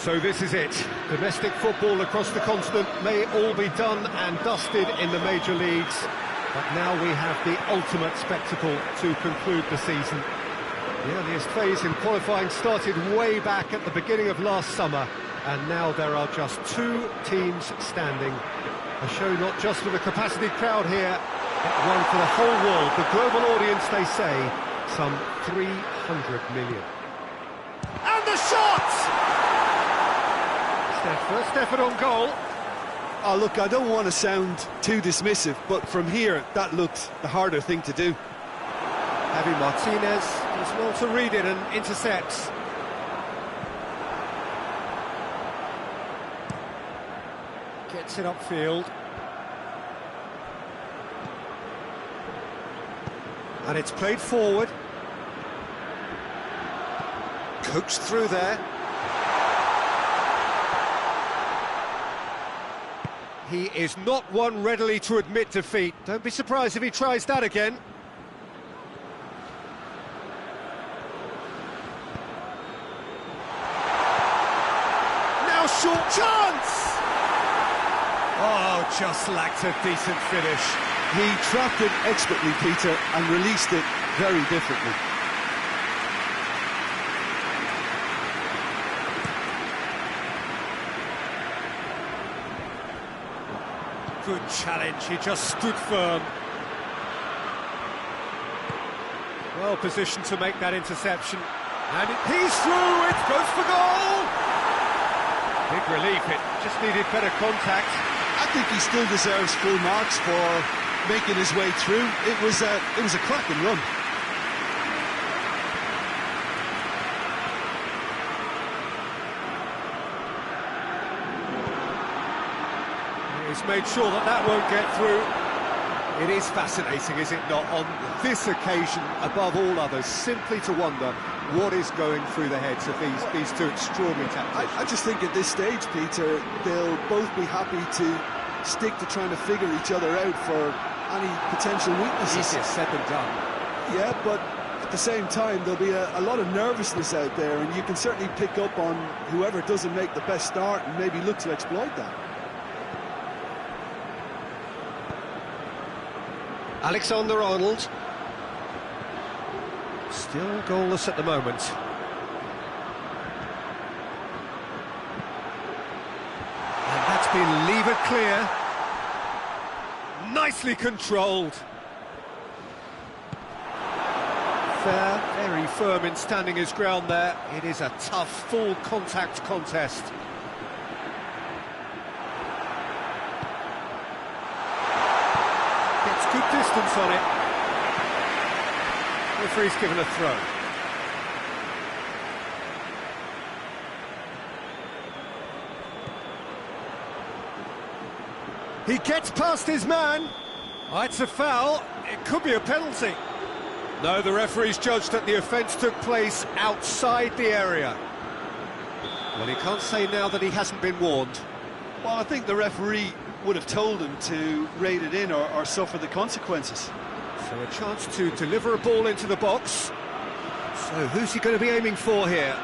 So this is it. Domestic football across the continent may all be done and dusted in the major leagues, but now we have the ultimate spectacle to conclude the season. The earliest phase in qualifying started way back at the beginning of last summer, and now there are just 2 teams standing. A show not just for the capacity crowd here, but one for the whole world. The global audience, they say, some 300 million. And the shot! Their first effort on goal. Oh, look, I don't want to sound too dismissive, but from here, that looked the harder thing to do. Javi Martinez does well to read it and intercepts. Gets it upfield. And it's played forward. Coaxed through there. He is not one readily to admit defeat. Don't be surprised if he tries that again. Now short chance! Oh, just lacked a decent finish. He trapped it expertly, Peter, and released it very differently. Good challenge, he just stood firm. Well positioned to make that interception. And he's through, it goes for goal! Big relief, it just needed better contact. I think he still deserves full marks for making his way through. It was a cracking run. He's made sure that that won't get through. It is fascinating, is it not, on this occasion, above all others, simply to wonder what is going through the heads of these 2 extraordinary tactics. I just think at this stage, Peter, they'll both be happy to stick to trying to figure each other out for any potential weaknesses. Easier said than done. Yeah, but at the same time, there'll be a lot of nervousness out there, and you can certainly pick up on whoever doesn't make the best start and maybe look to exploit that. Alexander-Arnold. Still goalless at the moment. And that's been levered clear. Nicely controlled. Fair, very firm in standing his ground there. It is a tough, full contact contest. Gets good distance on it. Referee's given a throw. He gets past his man. Oh, it's a foul. It could be a penalty. No, the referee's judged that the offence took place outside the area. Well, he can't say now that he hasn't been warned. Well, I think the referee would have told him to rate it in or suffer the consequences. So a chance to deliver a ball into the box. So who's he going to be aiming for here?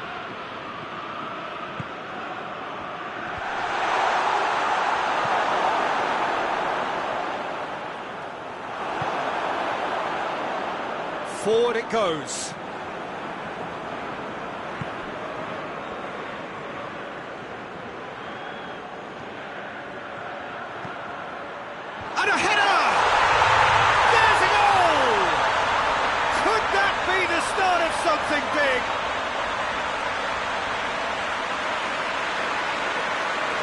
Forward it goes. And a header! There's a goal! Could that be the start of something big?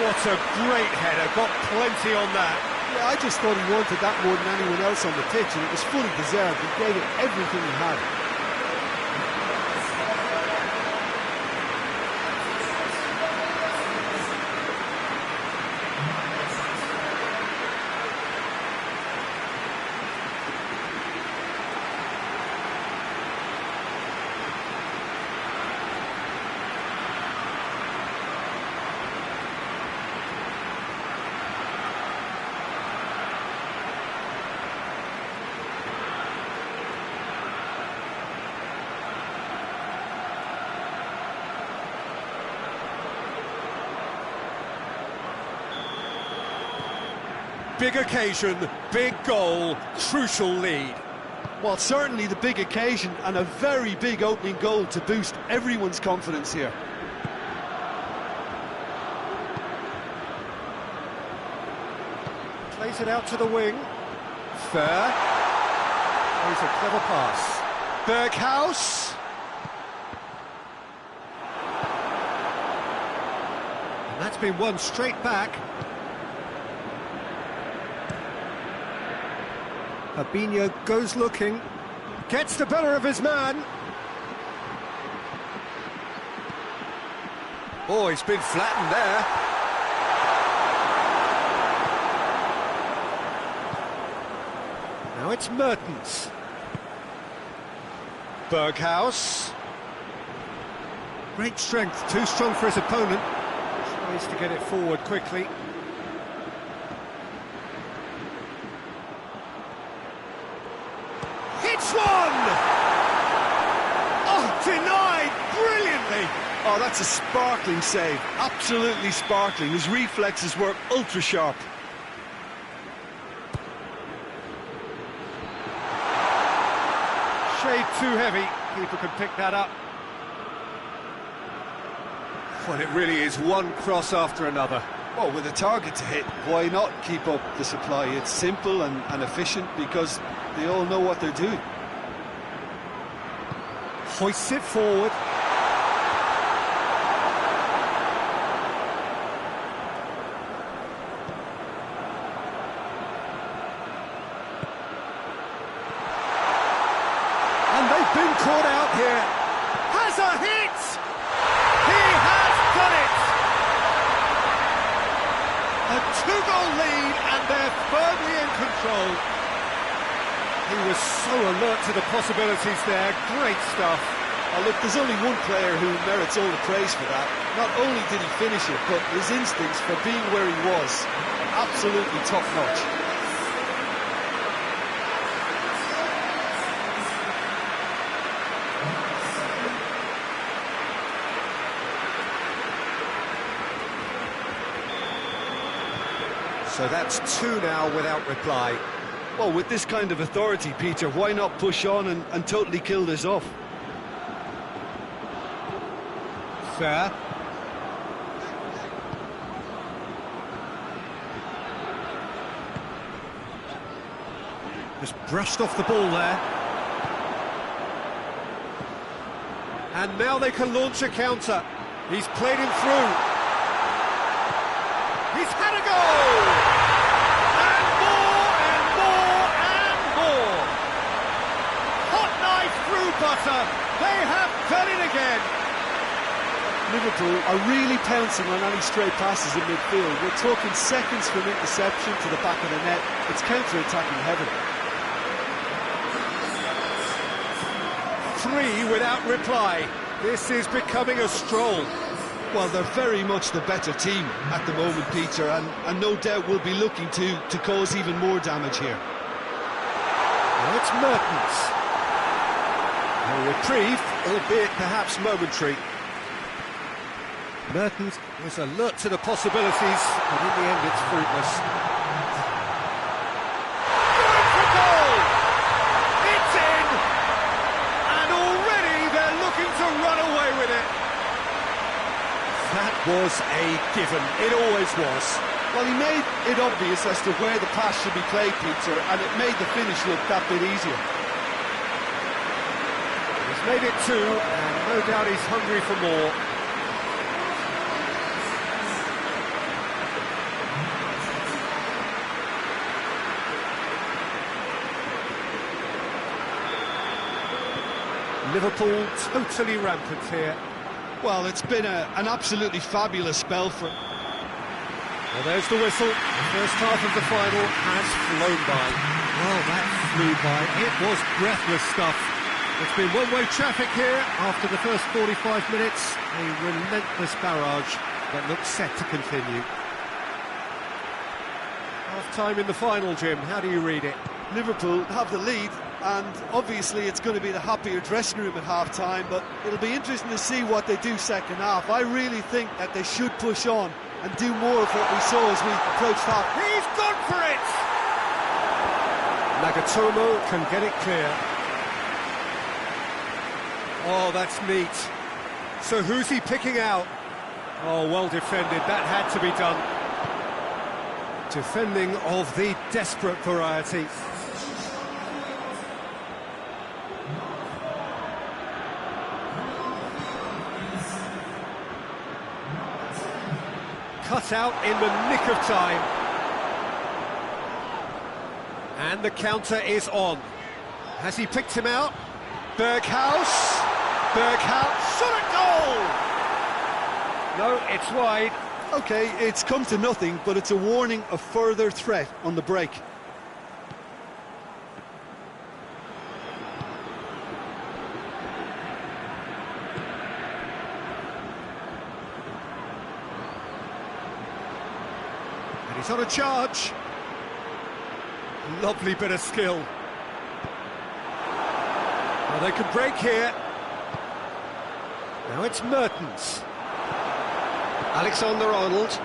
What a great header, got plenty on that. Yeah, I just thought he wanted that more than anyone else on the pitch, and it was fully deserved. He gave it everything he had. big occasion, big goal, crucial lead. Well, certainly the big occasion and a very big opening goal to boost everyone's confidence here. Plays it out to the wing. Fair. Plays a clever pass. Berghaus. And that's been won straight back. Fabinho goes looking. Gets the better of his man. Oh, he's been flattened there. Now it's Mertens. Berghaus. Great strength, too strong for his opponent. Tries to get it forward quickly. Hits one! Oh, denied brilliantly! Oh, that's a sparkling save. Absolutely sparkling. His reflexes were ultra sharp. Shade too heavy. Keeper can pick that up. Well, it really is one cross after another. Well, with a target to hit, why not keep up the supply? It's simple and efficient because they all know what they're doing. Hoists it forward. And they've been caught out here. Has a hit! He has done it! A two-goal lead, and they're firmly in control. He was so alert to the possibilities there. Great stuff. Oh, look, there's only one player who merits all the praise for that. Not only did he finish it, but his instincts for being where he was, absolutely top-notch. So that's two now without reply. Well, with this kind of authority, Peter, why not push on and totally kill this off? Fair. Just brushed off the ball there. And now they can launch a counter. He's played him through. He's had a goal! And more and more and more! Hot knife through butter. They have done it again. Liverpool are really pouncing on any stray passes in midfield. We're talking seconds from interception to the back of the net. It's counter-attacking heaven. 3 without reply. This is becoming a stroll. Well, they're very much the better team at the moment, Peter, and no doubt will be looking to cause even more damage here. Now it's Mertens. A reprieve, albeit perhaps momentary. Mertens was alert to the possibilities, but in the end it's fruitless. Going for goal! It's in! And already they're looking to run away with it. That was a given. It always was. Well, he made it obvious as to where the pass should be played, Peter, and it made the finish look that bit easier. He's made it 2, and no doubt he's hungry for more. Liverpool totally rampant here. Well, it's been an absolutely fabulous spell for... Well, there's the whistle. The first half of the final has flown by. Well, that flew by. It was breathless stuff. It's been one-way traffic here after the first 45 minutes. A relentless barrage that looks set to continue. Half-time in the final, Jim. How do you read it? Liverpool have the lead, and obviously it's going to be the happier dressing room at half-time, but it'll be interesting to see what they do second half. I really think that they should push on and do more of what we saw as we approached half. He's gone for it! Nagatomo can get it clear. Oh, that's neat. So who's he picking out? Oh, well defended, that had to be done. Defending of the desperate variety. Cut out in the nick of time. And the counter is on. Has he picked him out? Berghaus. Berghaus. Shot at goal! No, it's wide. OK, it's come to nothing, but it's a warning of further threat on the break. And he's on a charge. Lovely bit of skill. Well, they could break here. Now it's Mertens. Alexander-Arnold.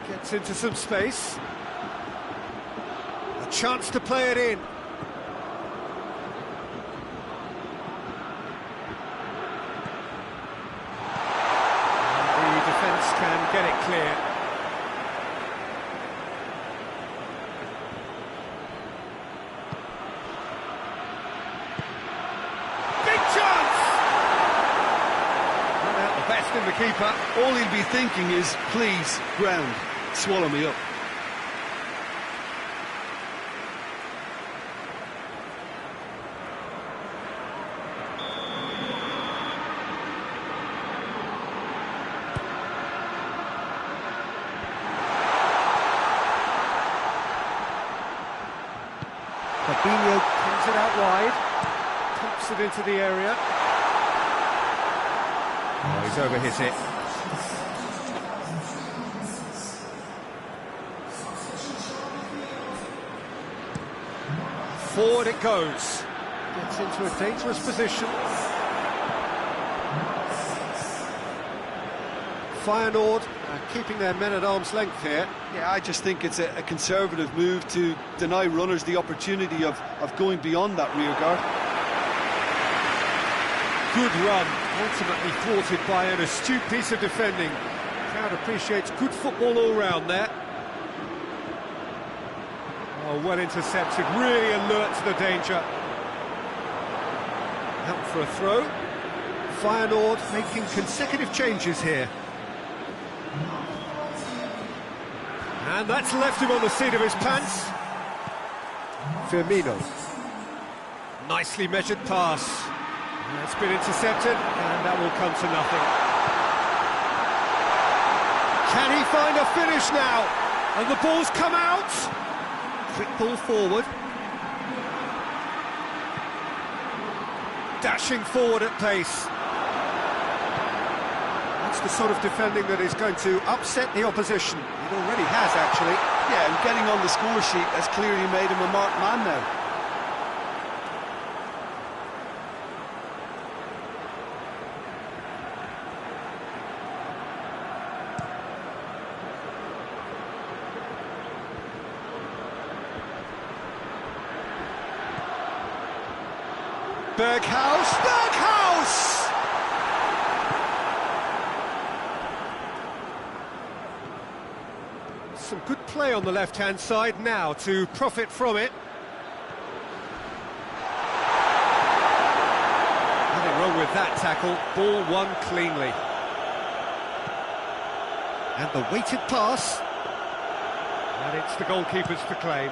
Gets into some space. A chance to play it in. And the defence can get it clear. In the keeper. All he'll be thinking is, please, ground, swallow me up. Fabinho comes it out wide, pumps it into the area. Oh, he's overhit it. Forward it goes. Gets into a dangerous position. Feyenoord keeping their men at arm's length here. Yeah, I just think it's a conservative move to deny runners the opportunity of going beyond that rear guard. Good run, ultimately thwarted by an astute piece of defending. Crowd appreciates good football all round there. Oh, well intercepted, really alert to the danger. Out for a throw. Feyenoord making consecutive changes here. And that's left him on the seat of his pants. Firmino. Nicely measured pass. It's been intercepted, and that will come to nothing. Can he find a finish now? And the ball's come out. Quick ball forward. Dashing forward at pace. That's the sort of defending that is going to upset the opposition. It already has, actually. Yeah, and getting on the score sheet has clearly made him a marked man now. Berghaus! Berghaus! Some good play on the left-hand side now to profit from it. Nothing wrong with that tackle. Ball won cleanly. And the weighted pass. And it's the goalkeepers to claim.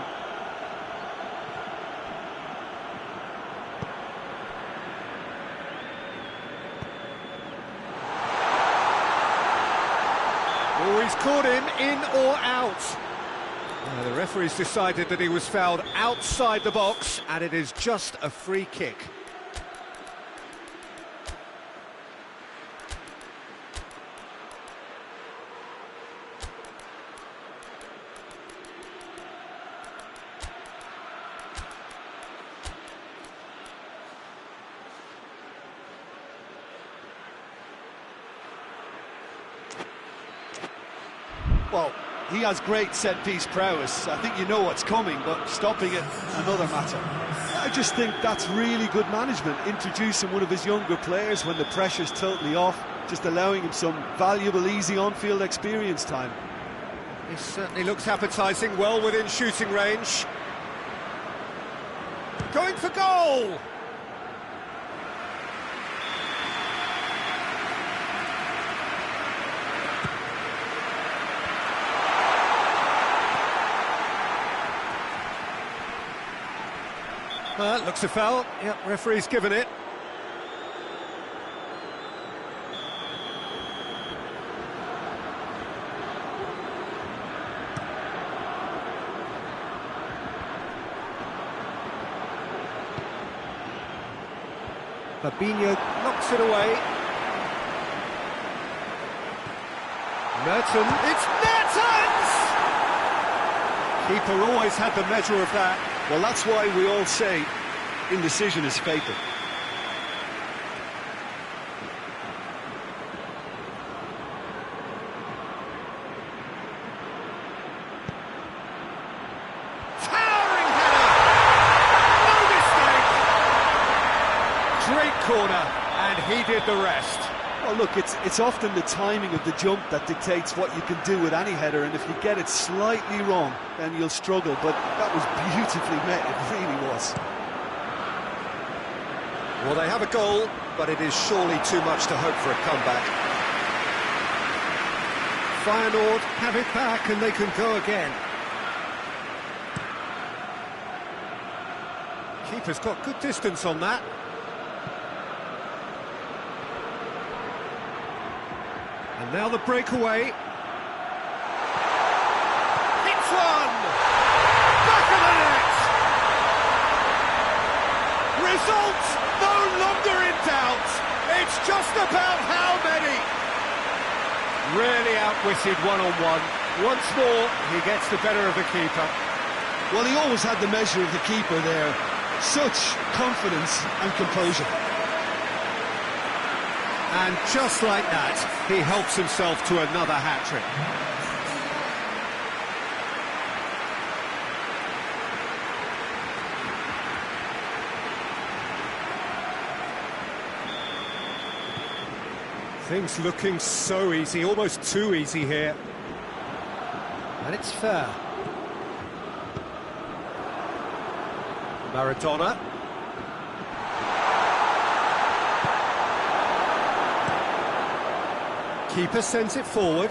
Oh, he's caught him in or out. The referee's decided that he was fouled outside the box, and it is just a free kick. Well, he has great set-piece prowess. I think you know what's coming, but stopping it, another matter. I just think that's really good management, introducing one of his younger players when the pressure's totally off, just allowing him some valuable, easy on-field experience time. He certainly looks appetising, well within shooting range. Going for goal! Looks a foul. Yep, referee's given it. Fabinho knocks it away. Merton, it's Mertens! Keeper always had the measure of that. Well, that's why we all say indecision is fatal. Towering header! No mistake! Great corner, and he did the rest. Well, look, it's often the timing of the jump that dictates what you can do with any header, and if you get it slightly wrong, then you'll struggle, but that was beautifully met, it really was. Well, they have a goal, but it is surely too much to hope for a comeback. Feyenoord have it back and they can go again. Keeper's got good distance on that. And now the breakaway. Hits one! Back of the net! Result no longer in doubt. It's just about how many. Really outwitted one-on-one. Once more, he gets the better of the keeper. Well, he always had the measure of the keeper there. Such confidence and composure. And just like that, he helps himself to another hat-trick. Things looking so easy, almost too easy here. And it's fair. Maradona. Keeper sends it forward.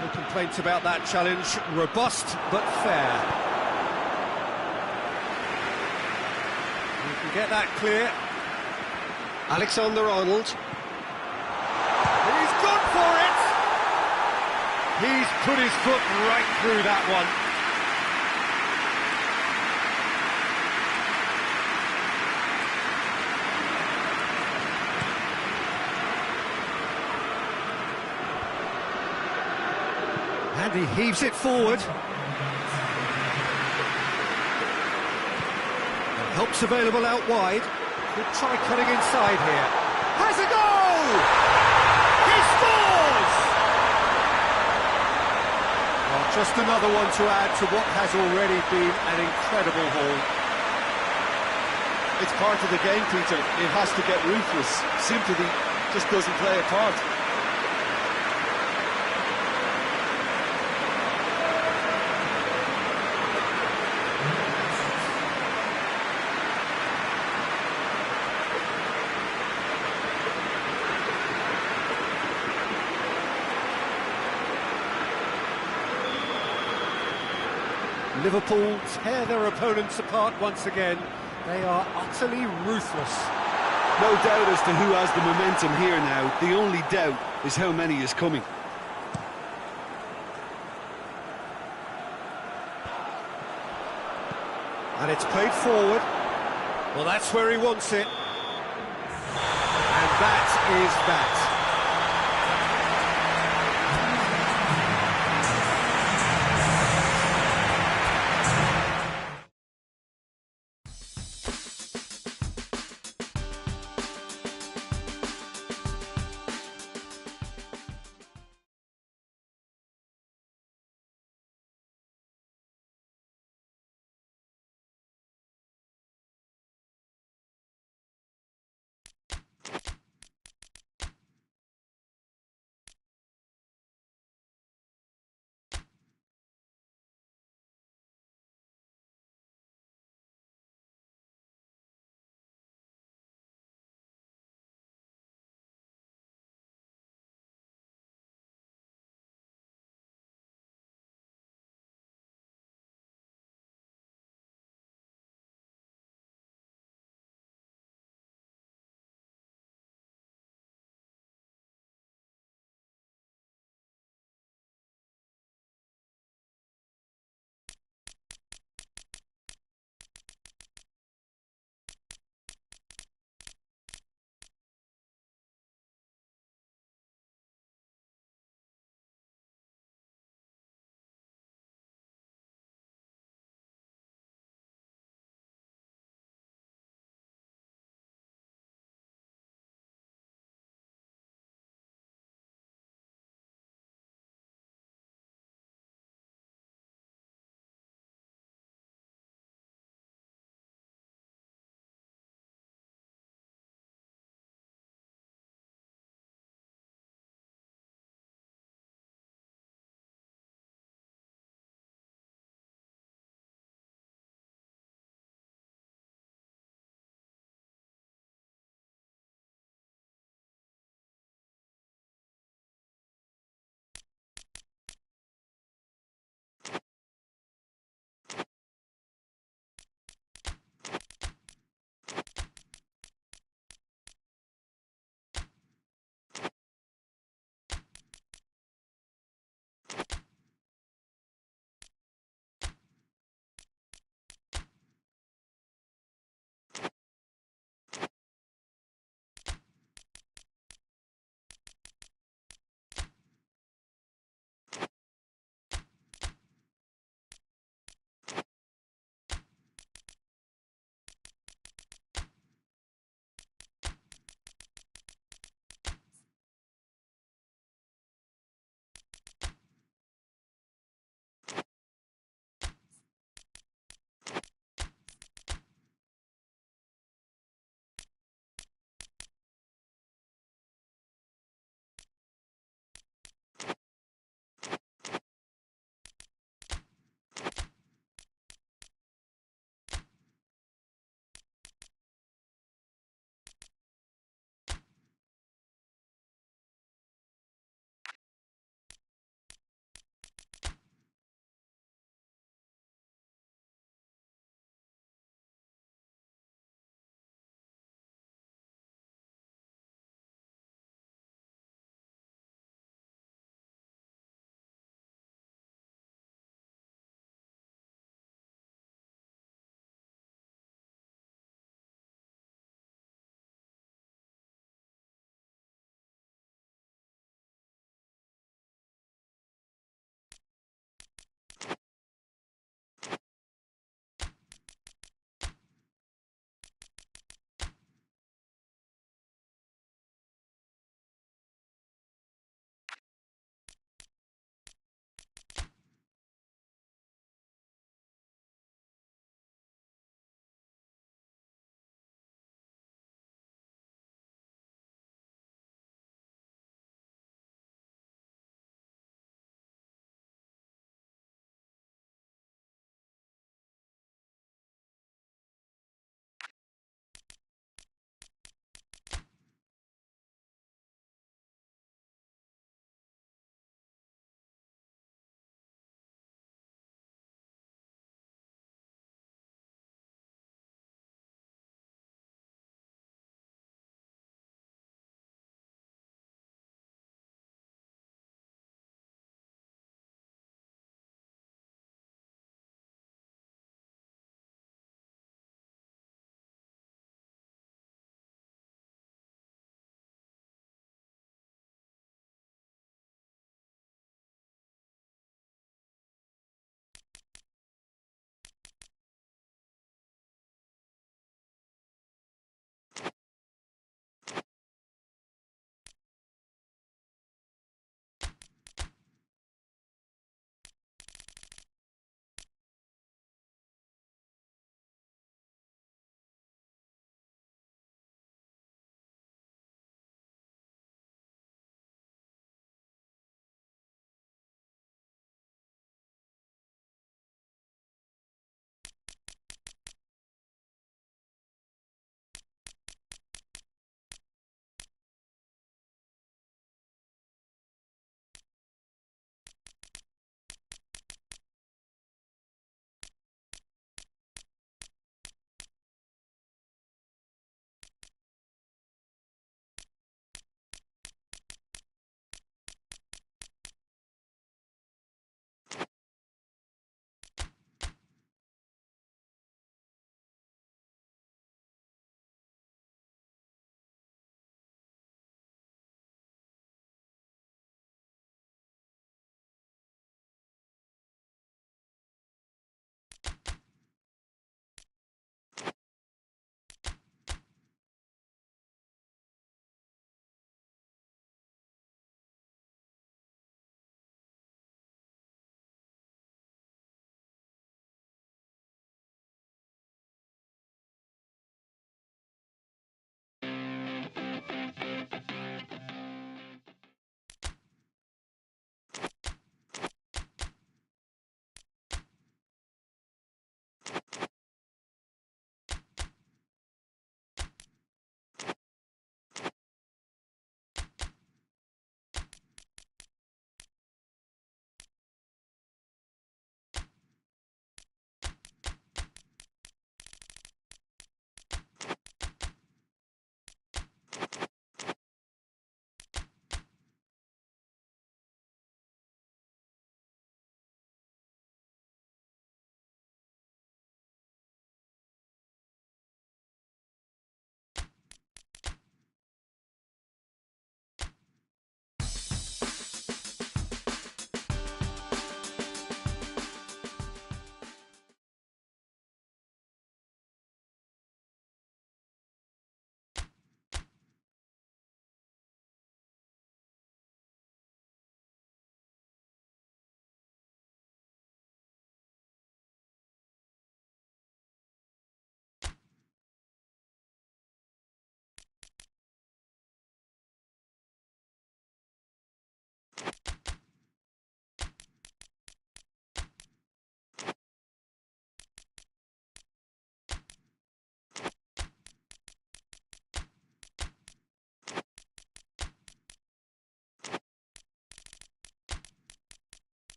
No complaints about that challenge. Robust but fair. You can get that clear. Alexander-Arnold. He's gone for it! He's put his foot right through that one. And he heaves it forward. And help's available out wide. Could try cutting inside here. Has a goal! He scores! Well, just another one to add to what has already been an incredible haul. It's part of the game, Peter. It has to get ruthless. Sympathy just doesn't play a part. Liverpool tear their opponents apart once again. They are utterly ruthless. No doubt as to who has the momentum here now. The only doubt is how many is coming. And it's played forward. Well, that's where he wants it. And that is that.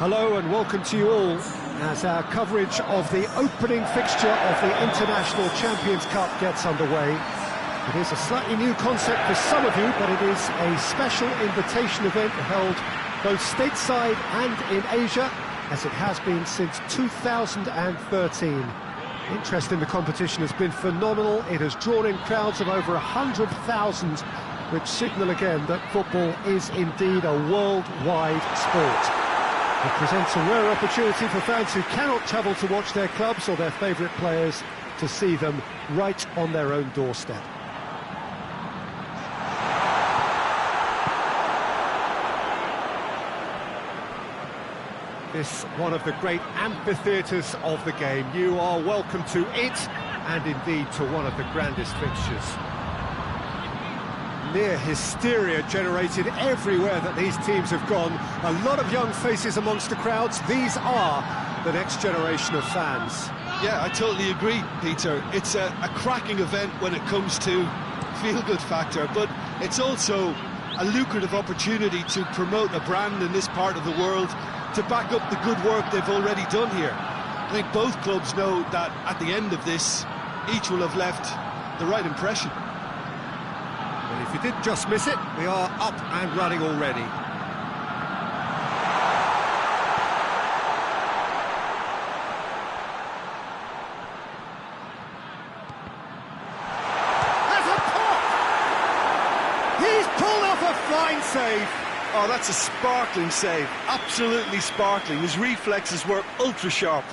Hello and welcome to you all as our coverage of the opening fixture of the International Champions Cup gets underway. It is a slightly new concept for some of you, but it is a special invitation event held both stateside and in Asia, as it has been since 2013. Interest in the competition has been phenomenal. It has drawn in crowds of over 100,000, which signal again that football is indeed a worldwide sport. It presents a rare opportunity for fans who cannot travel to watch their clubs or their favourite players to see them right on their own doorstep. This one of the great amphitheatres of the game. You are welcome to it, and indeed to one of the grandest fixtures. Near hysteria generated everywhere that these teams have gone. A lot of young faces amongst the crowds. These are the next generation of fans. Yeah, I totally agree, Peter. It's a cracking event when it comes to feel-good factor, but it's also a lucrative opportunity to promote a brand in this part of the world, to back up the good work they've already done here. I think both clubs know that at the end of this, each will have left the right impression. Well, if you did just miss it, we are up and running already. Has a pop! He's pulled off a fine save. Oh, that's a sparkling save. Absolutely sparkling. His reflexes were ultra-sharp.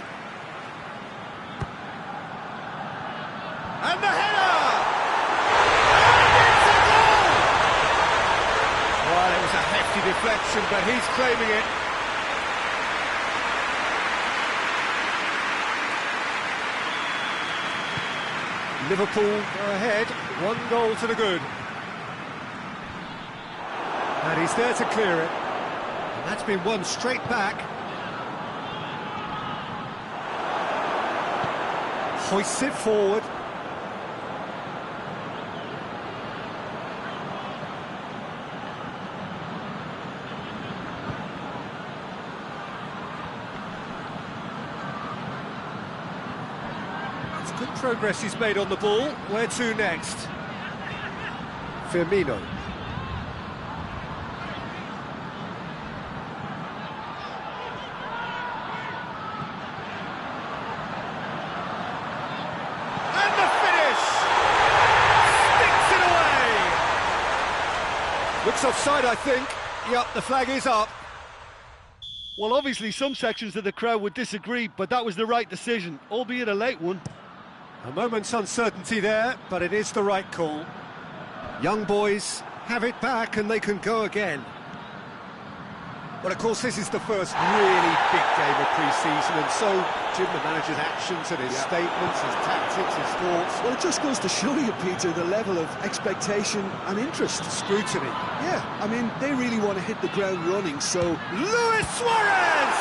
And the header! And it's a goal! Well, it was a hefty deflection, but he's claiming it. Liverpool go ahead, 1 goal to the good. And he's there to clear it. And that's been won straight back. Hoists it forward. It's good progress he's made on the ball. Where to next? Firmino. Looks offside, I think. Yep, the flag is up. Well, obviously some sections of the crowd would disagree, but that was the right decision, albeit a late one. A moment's uncertainty there, but it is the right call. Young boys have it back and they can go again. Well, of course, this is the first really big game of pre-season, and so, Jim, the manager's actions and his statements, his tactics, his thoughts... Well, it just goes to show you, Peter, the level of expectation and interest. Scrutiny. Yeah, I mean, they really want to hit the ground running, so... Luis Suarez!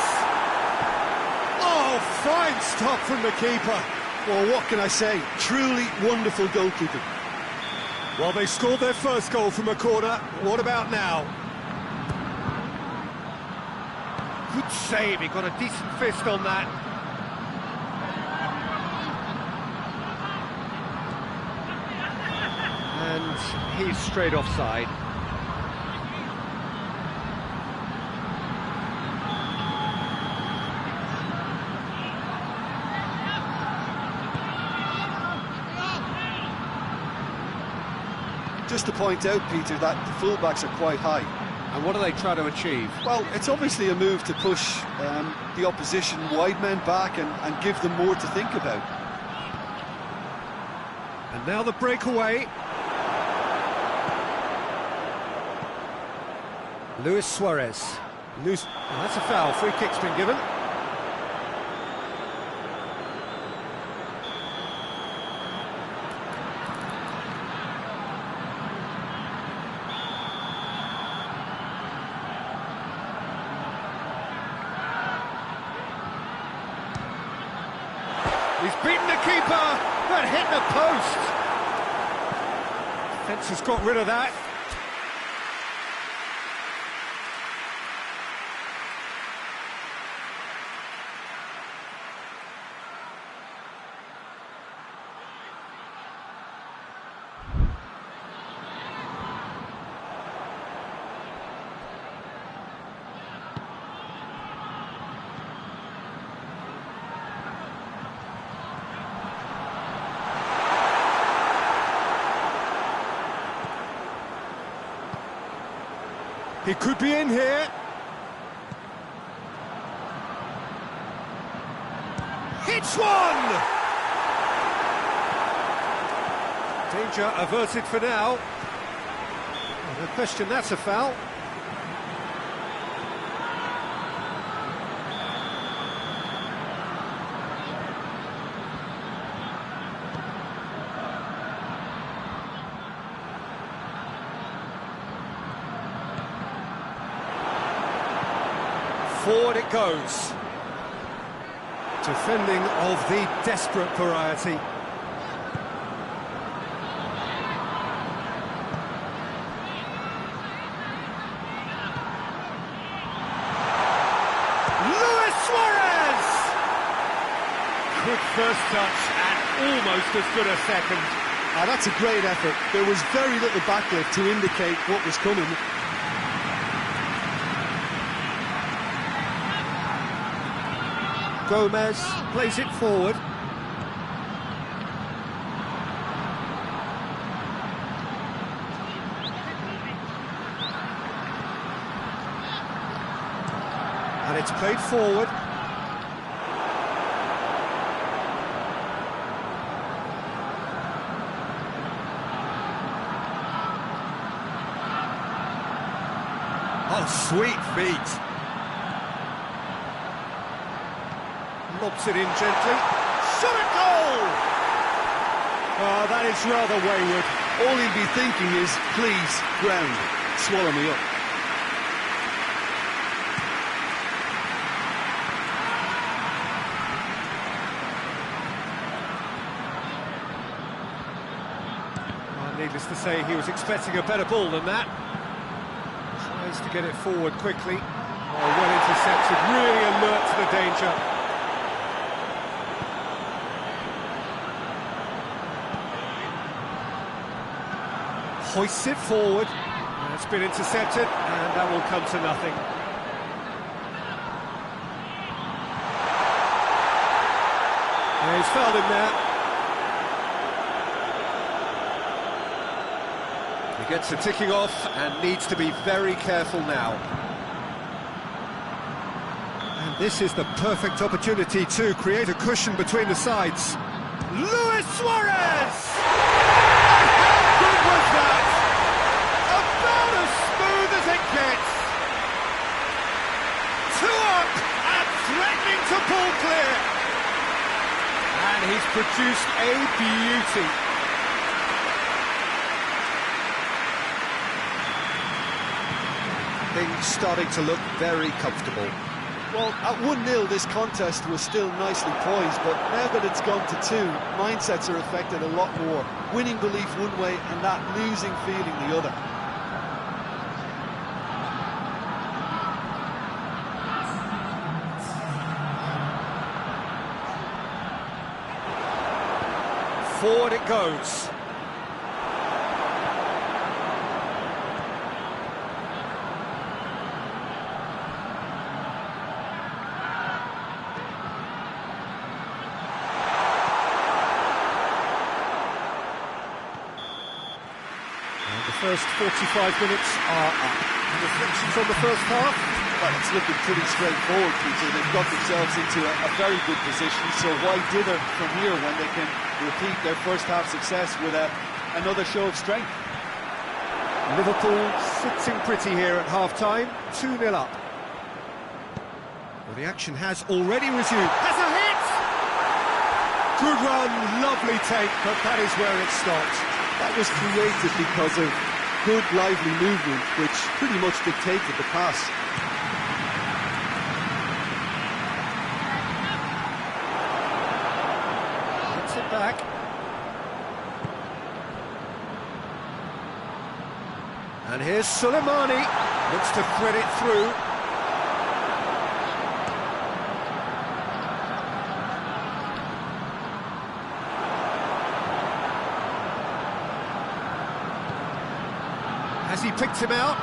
Oh, fine stop from the keeper. Well, what can I say? Truly wonderful goalkeeping. Well, they scored their first goal from a corner. What about now? Good save, he got a decent fist on that. And he's straight offside. Just to point out, Peter, that the fullbacks are quite high. And what are they trying to achieve? Well, it's obviously a move to push the opposition wide men back and give them more to think about. And now the breakaway. Luis Suarez. Well, that's a foul. Free kick's been given. He's beaten the keeper, but hit the post. Defence has got rid of that. He could be in here. Hits one! Danger averted for now. No question that's a foul. Forward it goes. Defending of the desperate variety. Luis Suarez! Quick first touch and almost as good a second. That's a great effort. There was very little backlift to indicate what was coming. Gomez plays it forward. And it's played forward. Oh, sweet feet. Lobs it in gently. Shot at goal! Oh, that is rather wayward. All he'd be thinking is, please, ground, swallow me up. Well, needless to say, he was expecting a better ball than that. Tries to get it forward quickly. Oh, well intercepted, really alert to the danger. Hoists it forward. It's been intercepted, and that will come to nothing. Yeah, he's fouled him there. He gets the ticking off and needs to be very careful now. And this is the perfect opportunity to create a cushion between the sides. Luis Suarez! How good was that? About as smooth as it gets. Two up and threatening to pull clear. And he's produced a beauty. Things starting to look very comfortable. Well, at 1-0 this contest was still nicely poised, but now that it's gone to 2, mindsets are affected a lot more. Winning belief one way and that losing feeling the other. Forward it goes. The first 45 minutes are up. Reflections on the first half? Well, it's looking pretty straightforward, Peter. They've got themselves into a very good position, so why dither from here when they can repeat their first half success with another show of strength? Liverpool sitting pretty here at half-time, 2-0 up. Well, the action has already resumed. Has a hit! Good run, lovely take, but that is where it stopped. That was created because of good, lively movement, which pretty much dictated the pass. Gets it back. And here's Soleimani. Looks to thread it through. Has he picked him out?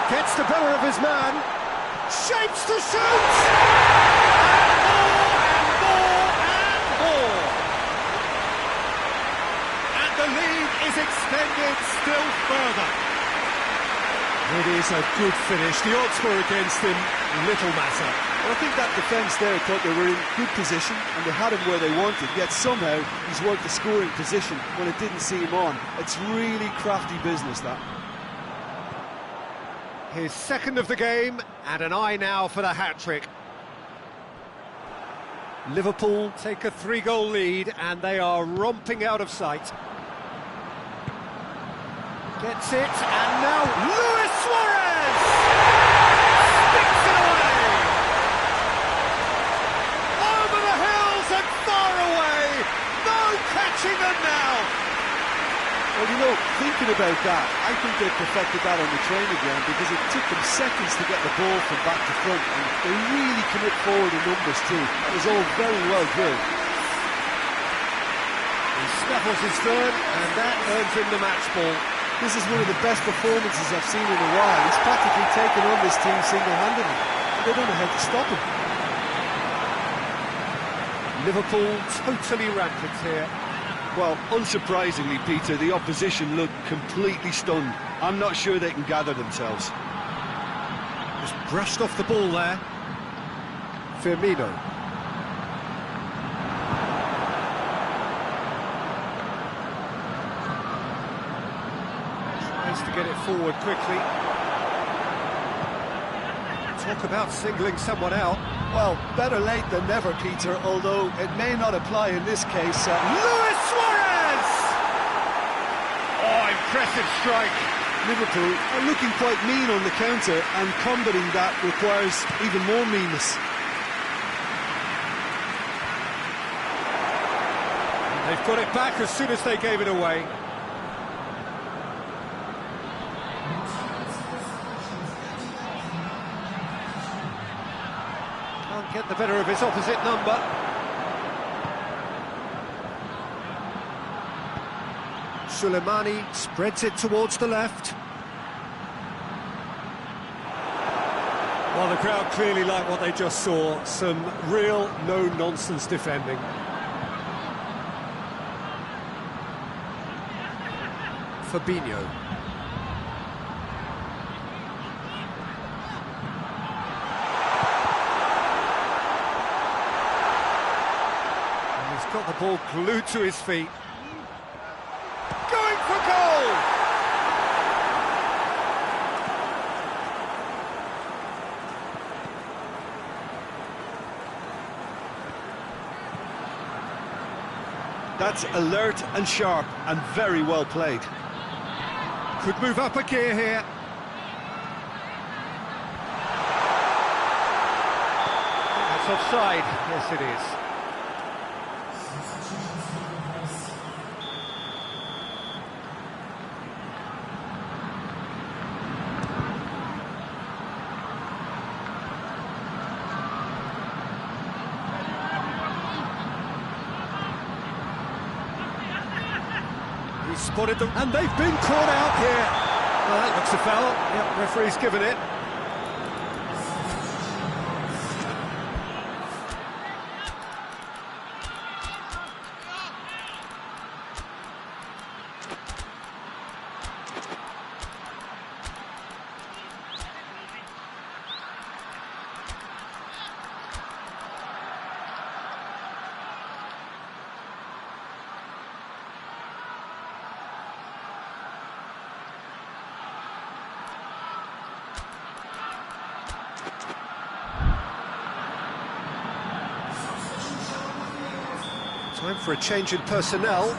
Gets the better of his man. Shapes to shoot! And more, and more! And the lead is extended still further. It is a good finish. The odds were against him, little matter. Well, I think that defence there thought they were in good position and they had him where they wanted, yet somehow he's worked the scoring position when it didn't see him on. It's really crafty business, that. His second of the game, and an eye now for the hat-trick. Liverpool take a 3-goal lead, and they are romping out of sight. Gets it, and now Luis Suarez! Sticks it away! Over the hills and far away! No catching them now! Well, you know, thinking about that, I think they perfected that on the training ground because it took them seconds to get the ball from back to front, and they really commit forward in numbers too. That was all very well drilled. He scuffles his third, and that earns him the match ball. This is one of the best performances I've seen in a while. He's practically taken on this team single-handedly, and they don't know how to stop him. Liverpool totally rampant here. Well, unsurprisingly, Peter, the opposition look completely stunned. I'm not sure they can gather themselves. Just brushed off the ball there. Firmino. Tries to get it forward quickly. Talk about singling someone out. Well, better late than never, Peter, although it may not apply in this case. Luis Suarez! Oh, impressive strike. Liverpool are looking quite mean on the counter, and combating that requires even more meanness. They've got it back as soon as they gave it away. Can't get the better of his opposite number. Soleimani spreads it towards the left. Well, the crowd clearly like what they just saw. Some real no-nonsense defending. Fabinho. And he's got the ball glued to his feet. Going for goal! That's alert and sharp and very well played. Could move up a gear here. That's offside. Yes, it is. He spotted them, and they've been caught out here. Well, that looks a foul. Yep, referee's given it. Time for a change in personnel.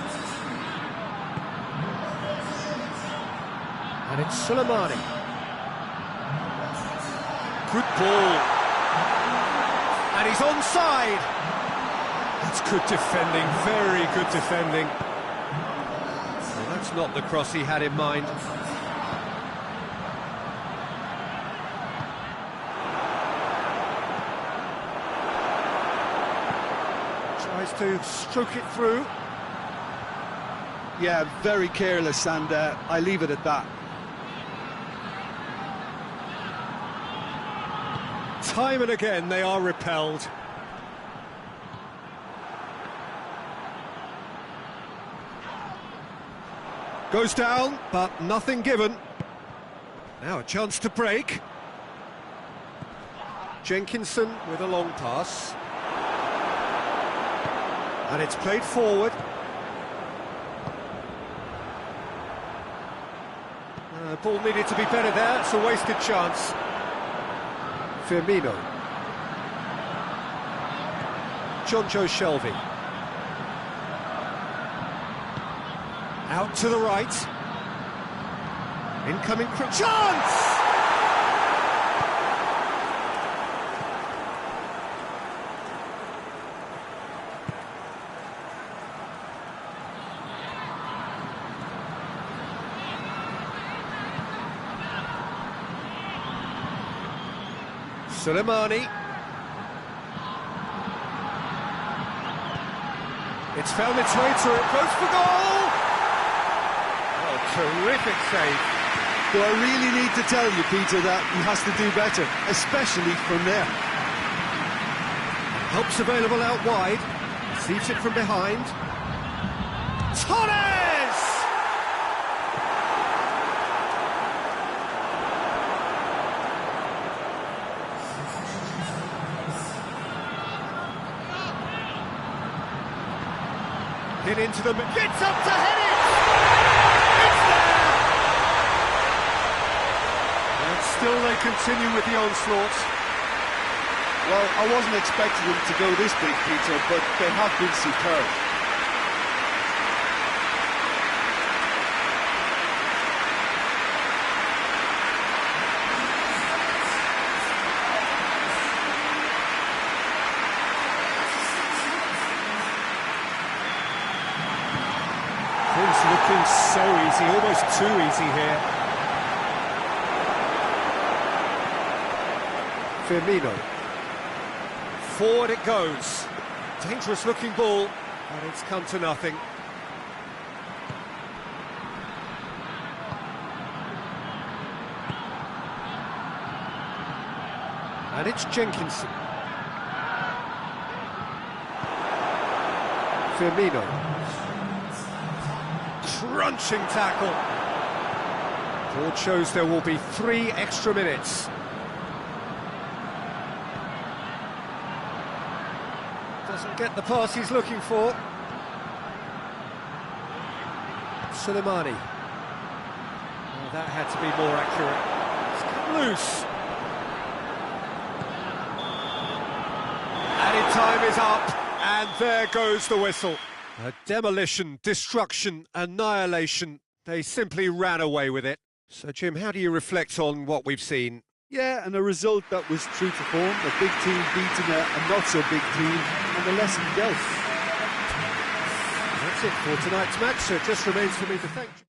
And it's Soleimani. Good ball. And he's onside. That's good defending, very good defending. Well, that's not the cross he had in mind. Tries to stroke it through. Yeah, very careless, and I leave it at that. Time and again they are repelled. Goes down, but nothing given. Now a chance to break. Jenkinson with a long pass. And it's played forward. Ball needed to be better there, it's a wasted chance. Firmino. Jonjo Shelvey. Out to the right. Incoming chance! Soleimani. It's found its way through, it goes for goal! Oh, terrific save. Do I really need to tell you, Peter, that he has to do better, especially from there? Help's available out wide, receives it from behind. Torres! Hit into them, gets up to head it! It's there! And still they continue with the onslaught. Well, I wasn't expecting them to go this big, Peter, but they have been superb. Things looking so easy, almost too easy here. Firmino. Forward it goes. Dangerous looking ball, but it's come to nothing. And it's Jenkinson. Firmino. Crunching tackle. Board shows there will be 3 extra minutes. Doesn't get the pass he's looking for. Soleimani. Oh, that had to be more accurate. It's come loose. Added time is up, and there goes the whistle. A demolition, destruction, annihilation. They simply ran away with it. So, Jim, how do you reflect on what we've seen? Yeah, and a result that was true to form. A big team beating a not-so-big team, and the lesson dealt. That's it for tonight's match, so it just remains for me to thank you.